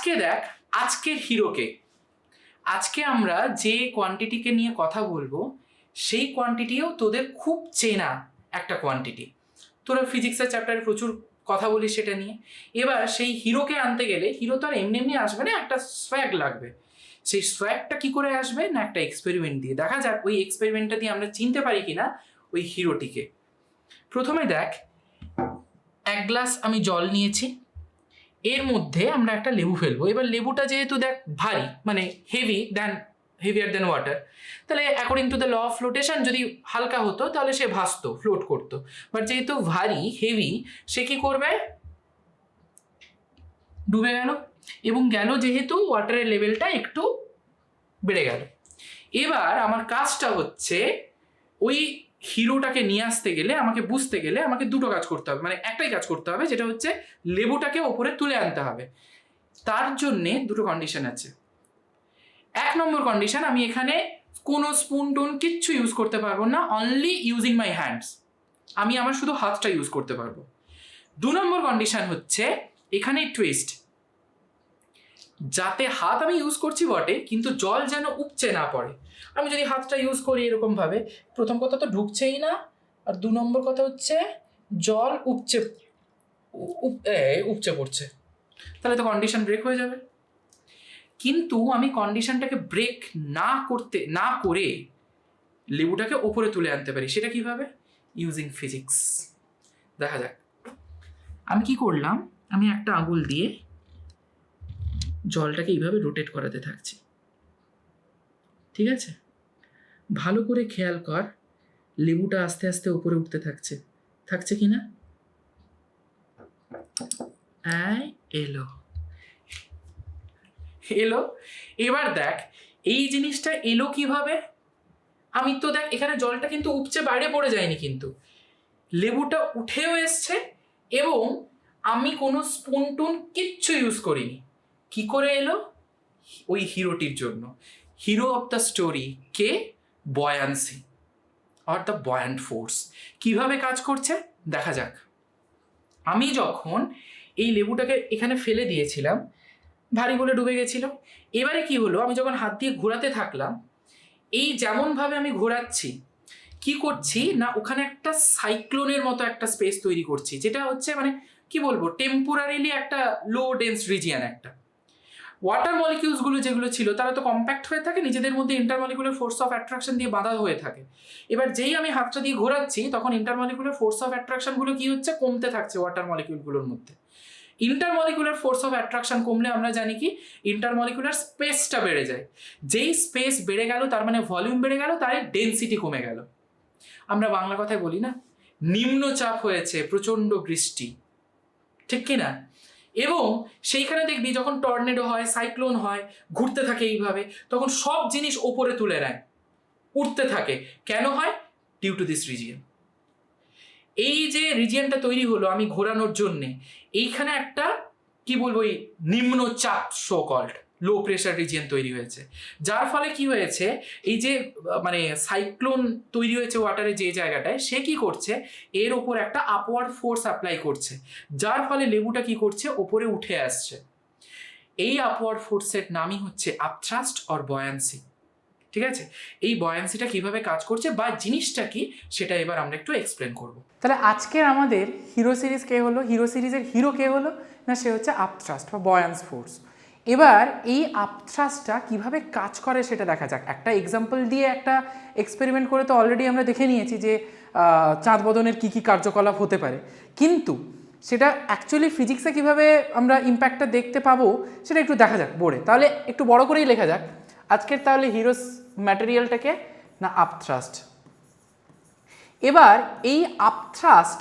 আজকে দেখ আজকের হিরোকে, আজকে আমরা যে কোয়ান্টিটিকে নিয়ে কথা বলবো সেই কোয়ান্টিটিও তোদের খুব চেনা একটা কোয়ান্টিটি। তোরা ফিজিক্সের চ্যাপ্টারে প্রচুর কথা বলিস সেটা নিয়ে। এবার সেই হিরোকে আনতে গেলে হিরো তো আর এমনি এমনি আসবে না, একটা সোয়াগ লাগবে। সেই সোয়াগটা কি করে আসবে না একটা এক্সপেরিমেন্ট দিয়ে। দেখা যাক ওই এক্সপেরিমেন্টটা দিয়ে আমরা চিনতে পারি কিনা ওই হিরোটিকে। প্রথমে দেখ, এক গ্লাস আমি জল নিয়েছি, এর মধ্যে আমরা একটা লেবু ফেলবো। এবার লেবুটা যেহেতু দেখ ভারী, মানে হেভিয়ার দেন ওয়াটার, তাহলে according to the law of flotation যদি হালকা হতো তাহলে সে ভাসতো, ফ্লোট করতো। বাট যেহেতু ভারী হেভি, সে কি করবে, ডুবে গেল। এবং গেল যেহেতু ওয়াটারের লেভেলটা একটু বেড়ে গেল। এবার আমার কাজটা হচ্ছে ওই হিরোটাকে নিয়ে আসতে গেলে, আমাকে বুঝতে গেলে আমাকে দুটো কাজ করতে হবে, মানে একটাই কাজ করতে হবে, যেটা হচ্ছে লেবুটাকে ওপরে তুলে আনতে হবে। তার জন্যে দুটো কন্ডিশন আছে। এক নম্বর কন্ডিশন, আমি এখানে কোনো স্পুন টুন কিচ্ছু ইউজ করতে পারবো না, অনলি ইউজিং মাই হ্যান্ডস, আমি আমার শুধু হাতটা ইউজ করতে পারবো। দু নম্বর কন্ডিশন হচ্ছে এখানে টুইস্ট, যাতে হাত আমি ইউজ করছি বটে কিন্তু জল যেন উপচে না পড়ে। আমি যদি হাতটা ইউজ করি এরকম ভাবে, প্রথম কথা তো ঢুকছেই না, আর দু নম্বর কথা হচ্ছে জল উপচে পড়ছে, তাহলে তো কন্ডিশন ব্রেক হয়ে যাবে। কিন্তু আমি কন্ডিশনটাকে ব্রেক না করে লেবুটাকে ওপরে তুলে আনতে পারি। সেটা কিভাবে? Using physics. দেখা যাক আমি কি করলাম। আমি একটা আঙুল দিয়ে জলটাকে এইভাবে রোটেট করাতে থাকছি, ঠিক আছে? ভালো করে খেয়াল কর, লেবুটা আস্তে আস্তে উপরে উঠতে থাকছে কি না? এলো। এবার দেখ এই জিনিসটা এলো কিভাবে। আমি তো দেখ এখানে জলটা কিন্তু উপচে বাইরে পড়ে যায়নি, কিন্তু লেবুটা উঠেও এসছে এবং আমি কোনো স্পুন টুন কিচ্ছু ইউজ করিনি। কি করে এলো? ওই হিরোটির জন্য। হিরো অফ দ্য স্টোরি কে? Buoyancy or the buoyant force. কিভাবে কাজ করছে দেখা যাক। আমি যখন এই লেবুটাকে এখানে ফেলে দিয়েছিলাম, ভারী বলে ডুবে গেছিল। এবারে কি হলো, আমি যখন হাত দিয়ে ঘোরাতে থাকলাম, এই যেমনভাবে আমি ঘোরাচ্ছি, কি করছি না ওখানে একটা সাইক্লোনের মতো একটা স্পেস তৈরি করছি, যেটা হচ্ছে মানে কি বলবো, টেম্পোরারিলি একটা লো ডেন্স রিজিয়ান। একটা ওয়াটার মলিকিউলসগুলো যেগুলো ছিল তারা তো কম্প্যাক্ট হয়ে থাকে, নিজেদের মধ্যে ইন্টারমলিকুলার ফোর্স অফ অ্যাট্রাকশন দিয়ে বাঁধা হয়ে থাকে। এবার যেই আমি হাতটা দিয়ে ঘোরাচ্ছি তখন ইন্টারমলিকুলার ফোর্স অফ অ্যাট্রাকশনগুলো কি হচ্ছে, কমতে থাকছে ওয়াটার মলিকিউলগুলোর মধ্যে। ইন্টারমলিকুলার ফোর্স অফ অ্যাট্রাকশন কমলে আমরা জানি কি, ইন্টারমলিকুলার স্পেসটা বেড়ে যায়। যেই স্পেস বেড়ে গেল তার মানে ভলিউম বেড়ে গেল, তার ডেনসিটি কমে গেল। আমরা বাংলা কথায় বলি না, নিম্নচাপ হয়েছে, প্রচণ্ড বৃষ্টি, ঠিক কি না? এবং সেইখানে দেখবি যখন টর্নেডো হয়, সাইক্লোন হয়, ঘুরতে থাকে এইভাবে, তখন সব জিনিস ওপরে তুলে নেয়, উঠতে থাকে। কেন হয়? Due to this region. এই যে রিজিয়নটা তৈরি হলো আমি ঘোরানোর জন্যে, এইখানে একটা কি বলবো, এই নিম্নচাপ so called low pressure region তৈরি হয়েছে। যার ফলে কি হয়েছে, এই যে মানে সাইক্লোন তৈরি হয়েছে ওয়াটারে যে জায়গাটায়, সে কি করছে, এর ওপর একটা আপওয়ার্ড ফোর্স অ্যাপ্লাই করছে, যার ফলে লেবুটা কি করছে, ওপরে উঠে আসছে। এই আপওয়ার্ড ফোর্সের নামই হচ্ছে আপথ্রাস্ট অর বয়ান্সি, ঠিক আছে? এই বয়ান্সিটা কিভাবে কাজ করছে বা জিনিসটা কি, সেটা এবার আমরা একটু এক্সপ্লেন করব। তাহলে আজকের আমাদের হিরো সিরিজ কে হলো, হিরো সিরিজের হিরো কে হলো না, সে হচ্ছে আপথ্রাস্ট বা বয়ান্স ফোর্স। এবার এই আপথ্রাস্টটা কিভাবে কাজ করে সেটা দেখা যাক। একটা এক্সাম্পল দিয়ে একটা এক্সপেরিমেন্ট করে তো অলরেডি আমরা দেখে নিয়েছি যে চাঁদ বদনের কী কী কার্যকলাপ হতে পারে, কিন্তু সেটা অ্যাকচুয়ালি ফিজিক্সে কীভাবে আমরা ইম্প্যাক্টটা দেখতে পাবো সেটা একটু দেখা যাক বোর্ডে। তাহলে একটু বড় করেই লেখা যাক আজকের তাহলে হিরোস ম্যাটেরিয়ালটাকে না আপথ্রাস্ট। এবার এই আপথ্রাস্ট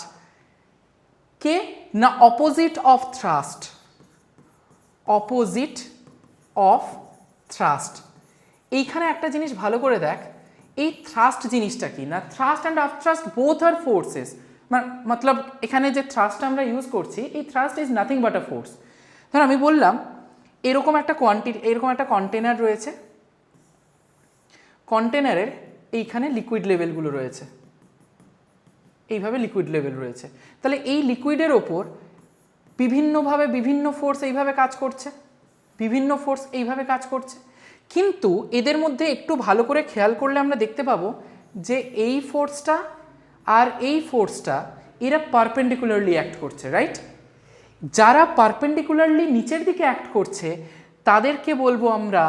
কে না opposite of thrust, opposite of thrust. এইখানে একটা জিনিস ভালো করে দেখ, এই থ্রাস্ট জিনিসটা কি না, thrust and upthrust both are forces. মতলব এখানে যে থ্রাস্টটা আমরা ইউজ করছি, এই thrust is nothing but a force. ধর আমি বললাম এরকম একটা এরকম একটা কন্টেনার রয়েছে, কন্টেনারের এইখানে লিকুইড লেভেলগুলো রয়েছে, এইভাবে লিকুইড লেভেল রয়েছে। তাহলে এই লিকুইডের ওপর বিভিন্নভাবে বিভিন্ন ফোর্স এইভাবে কাজ করছে। বিভিন্ন ফোর্স এইভাবে কাজ করছে, কিন্তু এদের মধ্যে একটু ভালো করে খেয়াল করলে আমরা দেখতে পাবো যে এই ফোর্সটা আর এই ফোর্সটা এরা পারপেন্ডিকুলারলি অ্যাক্ট করছে, রাইট? যারা পারপেন্ডিকুলারলি নিচের দিকে অ্যাক্ট করছে তাদেরকে বলবো আমরা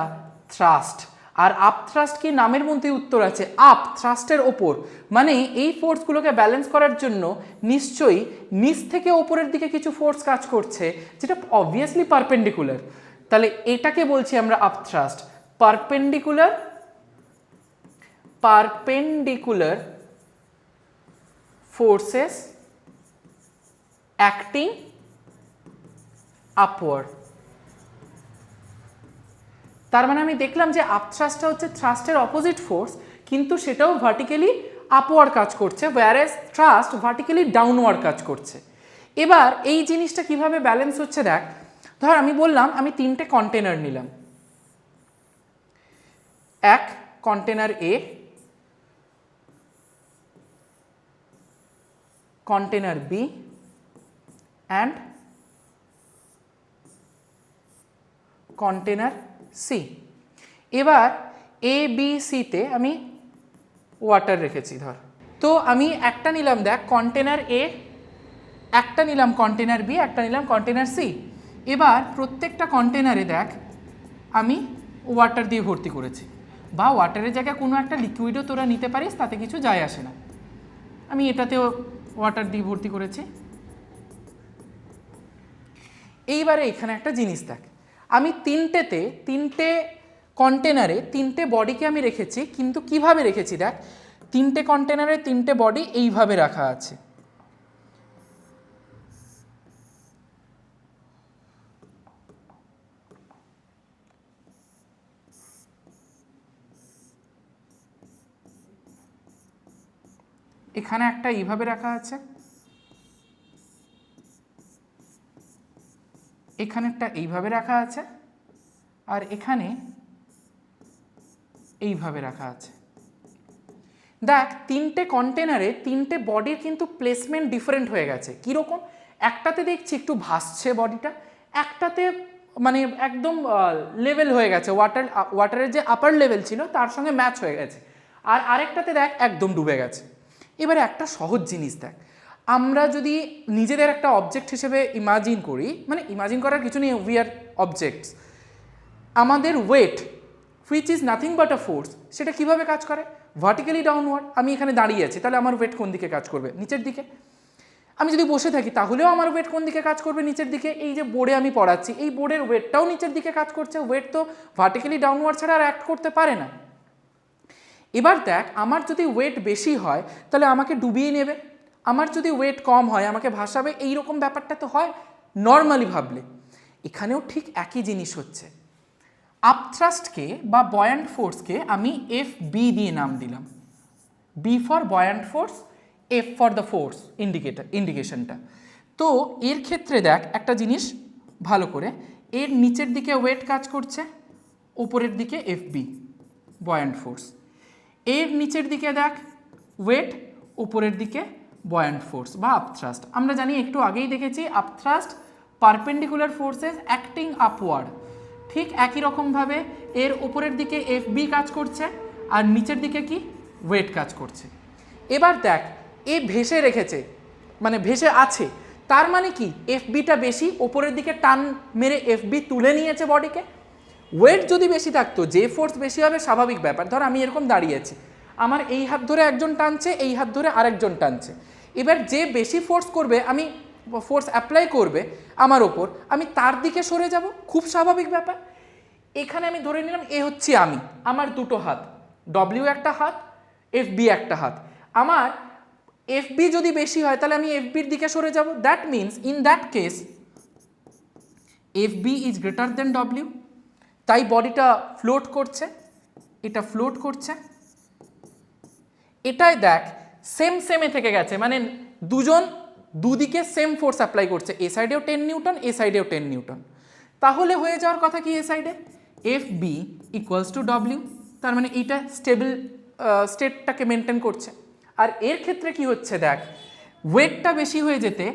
থ্রাস্ট। আর আপ থ্রাস্ট কি নামের মধ্যে উত্তর আছে, আপ থ্রাস্টের ওপর, মানে এই ফোর্সগুলোকে ব্যালেন্স করার জন্য নিশ্চয়ই নিচ থেকে ওপরের দিকে কিছু ফোর্স কাজ করছে যেটা অবভিয়াসলি পারপেন্ডিকুলার, তাহলে এটাকে বলছি আমরা up thrust. Perpendicular forces acting upward. তার মানে আমি দেখলাম যে আপথ্রাস্টটা হচ্ছে থ্রাস্টের অপোজিট ফোর্স, কিন্তু সেটাও ভার্টিক্যালি আপওয়ার্ড কাজ করছে, whereas থ্রাস্ট ভার্টিক্যালি ডাউনওয়ার্ড কাজ করছে। এবার এই জিনিসটা কিভাবে ব্যালেন্স হচ্ছে দেখ, ধর আমি বললাম আমি 3টে কন্টেনার নিলাম, এক container A, container B and container C. এবার এ বি সিতে আমি ওয়াটার রেখেছি ধর, তো আমি একটা নিলাম দেখ কন্টেনার এ, একটা নিলাম কন্টেনার বি, একটা নিলাম কন্টেনার সি। এবার প্রত্যেকটা কন্টেনারে দেখ আমি ওয়াটার দিয়ে ভর্তি করেছি, বা ওয়াটারের জায়গায় কোনো একটা লিকুইডও তোরা নিতে পারিস, তাতে কিছু যায় আসে না। আমি এটাতেও ওয়াটার দিয়ে ভর্তি করেছি। এইবারে এখানে একটা জিনিস দেখ, আমি তিনটে কন্টেনারে 3টে বডিকে আমি রেখেছি, কিন্তু কিভাবে রেখেছি দেখ, 3টে কন্টেনারে 3টে বডি এইভাবে রাখা আছে। এখানে একটা এইভাবে রাখা আছে, এখানে একটা এইভাবে রাখা আছে, আর এখানে এইভাবে রাখা আছে। দেখ 3টে কন্টেনারে 3টে বডির কিন্তু প্লেসমেন্ট ডিফারেন্ট হয়ে গেছে। কীরকম, একটাতে দেখছি একটু ভাসছে বডিটা, একটাতে মানে একদম লেভেল হয়ে গেছে, ওয়াটারের যে আপার লেভেল ছিল তার সঙ্গে ম্যাচ হয়ে গেছে, আর আরেকটাতে দেখ একদম ডুবে গেছে। এবারে একটা সহজ জিনিস দেখ, আমরা যদি নিজেদের একটা অবজেক্ট হিসেবে ইমাজিন করি, মানে ইমাজিন করার কিছু নেই, উই আর অবজেক্টস, আমাদের weight which is nothing but a force, সেটা কিভাবে কাজ করে, ভার্টিক্যালি ডাউনওয়ার্ড। আমি এখানে দাঁড়িয়ে আছি, তাহলে আমার ওয়েট কোন দিকে কাজ করবে, নিচের দিকে। আমি যদি বসে থাকি তাহলেও আমার ওয়েট কোন দিকে কাজ করবে, নিচের দিকে। এই যে বোর্ডে আমি পড়াচ্ছি, এই বোর্ডের ওয়েটটাও নিচের দিকে কাজ করছে, ওয়েট তো ভার্টিক্যালি ডাউনওয়ার্ড ছাড়া আর অ্যাক্ট করতে পারে না। এবার দেখ আমার যদি ওয়েট বেশি হয় তাহলে আমাকে ডুবিয়ে নেবে, আমার যদি ওয়েট কম হয় আমাকে ভাসাবে, এইরকম ব্যাপারটা তো হয় নর্মালি ভাবলে। এখানেও ঠিক একই জিনিস হচ্ছে। আপথ্রাস্টকে বা বয়ান্ট ফোর্সকে আমি এফ বি দিয়ে নাম দিলাম, B for buoyant force, F for the force ইন্ডিকেশনটা। তো এর ক্ষেত্রে দেখ একটা জিনিস ভালো করে, এর নিচের দিকে ওয়েট কাজ করছে, ওপরের দিকে এফ বি বয়ান্ট ফোর্স, এর নিচের দিকে দেখ ওয়েট, উপরের দিকে বয়ান্ট ফোর্স বা আপথ্রাস্ট। আমরা জানি একটু আগেই দেখেছি আপথ্রাস্ট পারপেন্ডিকুলার ফোর্সেস অ্যাক্টিং আপওয়ার্ড, ঠিক একই রকমভাবে এর উপরের দিকে এফ বি কাজ করছে আর নিচের দিকে কি ওয়েট কাজ করছে। এবার দেখ এ ভেসে রেখেছে, মানে ভেসে আছে, তার মানে কি এফ বিটা বেশি, ওপরের দিকে টান মেরে এফ বি তুলে নিয়েছে বডিকে। ওয়েট যদি বেশি থাকতো, যে ফোর্স বেশি হবে স্বাভাবিক ব্যাপার। ধর আমি এরকম দাঁড়িয়েছি, আমার এই হাত ধরে একজন টানছে, এই হাত ধরে আরেকজন টানছে। এবার যে বেশি ফোর্স করবে, আমি ফোর্স অ্যাপ্লাই করবে আমার ওপর, আমি তার দিকে সরে যাব, খুব স্বাভাবিক ব্যাপার। এখানে আমি ধরে নিলাম এ হচ্ছে আমি, আমার দুটো হাত, ডব্লিউ একটা হাত, এফ বি একটা হাত। আমার এফ বি যদি বেশি হয় তাহলে আমি এফ বির দিকে সরে যাব। That means in that case F B is greater than W, তাই বডিটা ফ্লোট করছে, এটা ফ্লোট করছে। এটাই দেখ সেমে থেকে গেছে, মানে দুজন দুদিকে সেম ফোর্স অ্যাপ্লাই করছে, এ সাইডেও 10 নিউটন, এ সাইডেও 10 নিউটন। তাহলে হয়ে যাওয়ার কথা কি এ সাইডে F B equals to W, তার মানে এইটা স্টেবল স্টেটটাকে মেনটেন করছে। আর এর ক্ষেত্রে কি হচ্ছে দেখ, ওয়েটটা বেশি হয়ে যেতে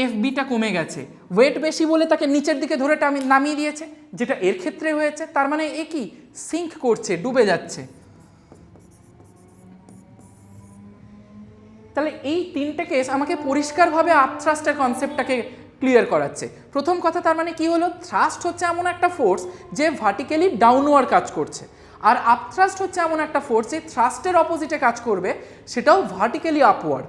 এফবিটা কমে গেছে, ওয়েট বেশি বলে তাকে নিচের দিকে ধরে নামিয়ে দিয়েছে, যেটা এর ক্ষেত্রে হয়েছে। তার মানে এ কি সিঙ্ক করছে, ডুবে যাচ্ছে। তাহলে এই তিনটে কেস আমাকে পরিষ্কারভাবে আপথ্রাস্টের কনসেপ্টটাকে ক্লিয়ার করাচ্ছে। প্রথম কথা, তার মানে কি হলো, থ্রাস্ট হচ্ছে এমন একটা ফোর্স যে ভার্টিক্যালি ডাউনওয়ার্ড কাজ করছে, আর আপথ্রাস্ট হচ্ছে এমন একটা ফোর্স যে থ্রাস্টের অপোজিটে কাজ করবে, সেটাও ভার্টিক্যালি আপওয়ার্ড।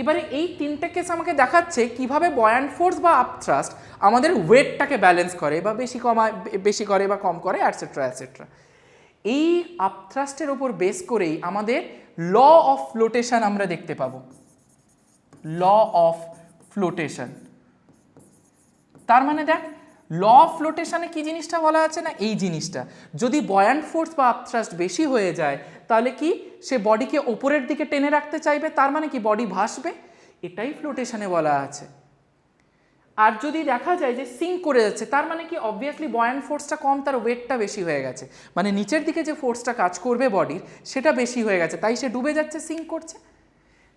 এবারে এই তিনটে কেস আমাকে দেখাচ্ছে কিভাবে বয়ান্ট ফোর্স বা আপথ্রাস্ট আমাদের ওয়েটটাকে ব্যালেন্স করে বা বেশি করে বা কম করে, অ্যাটসেট্রা অ্যাটসেট্রা। এই আপথ্রাস্টের ওপর বেস করেই আমাদের ল অফ ফ্লোটেশন আমরা দেখতে পাবো। ল অফ ফ্লোটেশন, তার মানে দেখ, ল অফ ফ্লোটেশনে কি জিনিসটা বলা আছে না, এই জিনিসটা, যদি বয়ান্ট ফোর্স বা আপথ্রাস্ট বেশি হয়ে যায় তাহলে কি সে বডিকে ওপরের দিকে টেনে রাখতে চাইবে, তার মানে কি বডি ভাসবে, এটাই ফ্লোটেশনে বলা আছে। আর যদি দেখা যায় যে সিঙ্ক করে যাচ্ছে, তার মানে কি অবভিয়াসলি বয়ান্ট ফোর্সটা কম, তার ওয়েটটা বেশি হয়ে গেছে, মানে নিচের দিকে যে ফোর্সটা কাজ করবে বডির সেটা বেশি হয়ে গেছে, তাই সে ডুবে যাচ্ছে, সিঙ্ক করছে।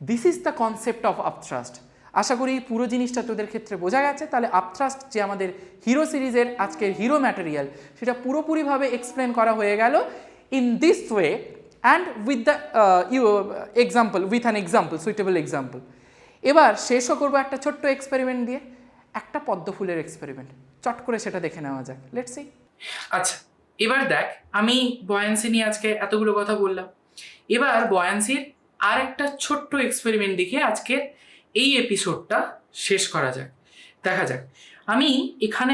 This is the concept of upthrust. আশা করি পুরো জিনিসটা তোদের ক্ষেত্রে বোঝা গেছে। তাহলে আপথ্রাস্ট যে আমাদের হিরো সিরিজের আজকের হিরো ম্যাটেরিয়াল, সেটা পুরোপুরিভাবে এক্সপ্লেন করা হয়ে গেল in this way and with the example, with an example, suitable example. এবার শেষও করবো একটা ছোট্ট এক্সপেরিমেন্ট দিয়ে, একটা পদ্ম ফুলের এক্সপেরিমেন্ট, চট করে সেটা দেখে নেওয়া যাক। Let's see. আচ্ছা, এবার দেখ, আমি বয়ান্সি নিয়ে আজকে এতগুলো কথা বললাম, এবার বয়ান্সির আর একটা ছোট্ট এক্সপেরিমেন্ট দেখে আজকের এই এপিসোডটা শেষ করা যাক। দেখা যাক, আমি এখানে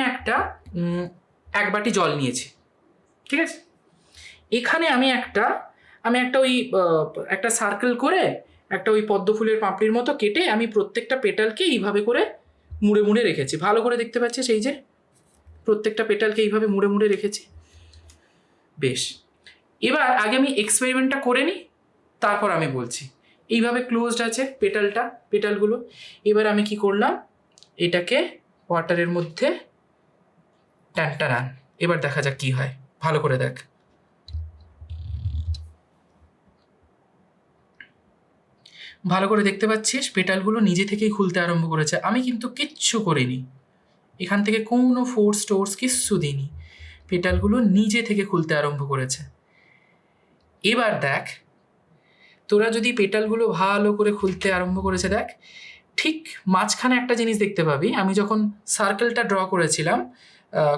এক বাটি জল নিয়েছি, ঠিক আছে? এখানে আমি একটা ওই একটা সার্কেল করে একটা ওই পদ্ম ফুলের পাপড়ির মতো কেটে আমি প্রত্যেকটা পেটালকে এইভাবে করে মুড়ে মুড়ে রেখেছি। ভালো করে দেখতে পাচ্ছিস, এই যে প্রত্যেকটা পেটালকে এইভাবে মুড়ে মুড়ে রেখেছি। বেশ, এবার আগে আমি এক্সপেরিমেন্টটা করে নিই, তারপর আমি বলছি। এইভাবে ক্লোজড আছে পেটালগুলো। এবার আমি কি করলাম, এটাকে ওয়াটারের মধ্যে টান। এবার দেখা যাক কি হয়, ভালো করে দেখ। ভালো করে দেখতে পাচ্ছিস পেটালগুলো নিজে থেকেই খুলতে আরম্ভ করেছে, আমি কিন্তু কিচ্ছু করিনি, এখান থেকে কোনো ফোর্স কিচ্ছু দিইনি, পেটালগুলো নিজে থেকে খুলতে আরম্ভ করেছে। এবার দেখ, তোরা যদি পেটালগুলো ভালো করে খুলতে আরম্ভ করেছে, দেখ ঠিক মাঝখানে একটা জিনিস দেখতে পাবি। আমি যখন সার্কেলটা ড্র করেছিলাম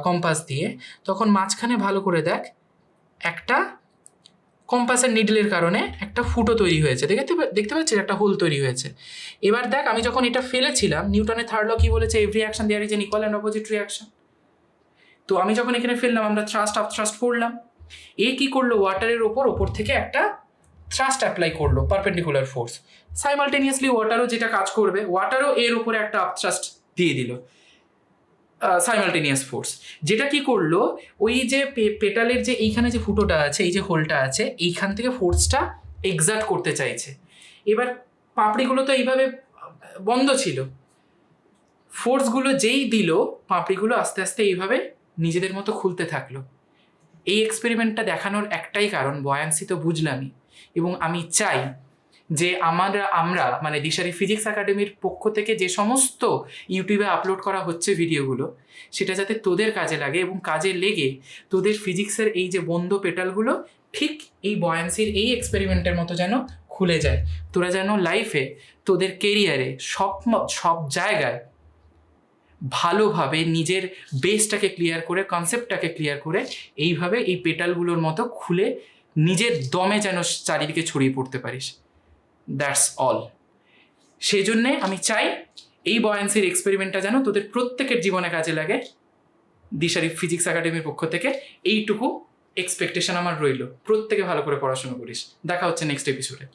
কম্পাস দিয়ে, তখন মাঝখানে ভালো করে দেখ, একটা কম্পাসের নিডলের কারণে একটা ফুটো তৈরি হয়েছে, দেখতে পাচ্ছিস, একটা হোল তৈরি হয়েছে। এবার দেখ, আমি যখন এটা ফেলেছিলাম, নিউটনের থার্ড ল কি বলেছে, every action there is an equal and opposite reaction. তো আমি যখন এখানে ফেললাম, আমরা থ্রাস্ট আপথ্রাস্ট করলাম। এ কি করলো, ওয়াটারের ওপর থেকে একটা থ্রাস্ট অ্যাপ্লাই করলো, পারপেন্ডিকুলার ফোর্স। সাইমালটেনিয়াসলি ওয়াটারও যেটা কাজ করবে, ওয়াটারও এর উপরে একটা আপথ্রাস্ট দিয়ে দিল, সাইমালটেনিয়াস ফোর্স। যেটা কি করলো, ওই যে পেটালের যে এইখানে যে ফুটোটা আছে, এই যে হোলটা আছে, এইখান থেকে ফোর্সটা এক্সার্ট করতে চাইছে। এবার পাপড়িগুলো তো এইভাবে বন্ধ ছিল, ফোর্সগুলো যেই দিল, পাপড়িগুলো আস্তে আস্তে এইভাবে নিজেদের মতো খুলতে থাকলো। এই এক্সপেরিমেন্টটা দেখানোর একটাই কারণ, বয়ান্সি তো বুঝলামই, এবং আমি চাই যে আমরা মানে দিশারি ফিজিক্স একাডেমির পক্ষ থেকে যে সমস্ত ইউটিউবে আপলোড করা হচ্ছে ভিডিওগুলো, সেটা যাতে তোদের কাজে লাগে, এবং কাজে লেগে তোদের ফিজিক্সের এই যে বন্ধ পেটালগুলো ঠিক এই বয়ান্সির এই এক্সপেরিমেন্টের মতো যেন খুলে যায়। তোরা যেন লাইফে, তোদের কেরিয়ারে, সব জায়গায় ভালোভাবে নিজের বেসটাকে ক্লিয়ার করে, কনসেপ্টটাকে ক্লিয়ার করে, এইভাবে এই পেটালগুলোর মতো খুলে নিজের দমে যেন চারিদিকে ছড়িয়ে পড়তে পারিস। That's all. সেজন্যে আমি চাই এই বয়ান্সির এক্সপেরিমেন্টটা যেন তোদের প্রত্যেকের জীবনে কাজে লাগে। দিশারি ফিজিক্স একাডেমির পক্ষ থেকে এইটুকু এক্সপেকটেশন আমার রইল। প্রত্যেকে ভালো করে পড়াশোনা করিস। দেখা হচ্ছে নেক্সট এপিসোডে।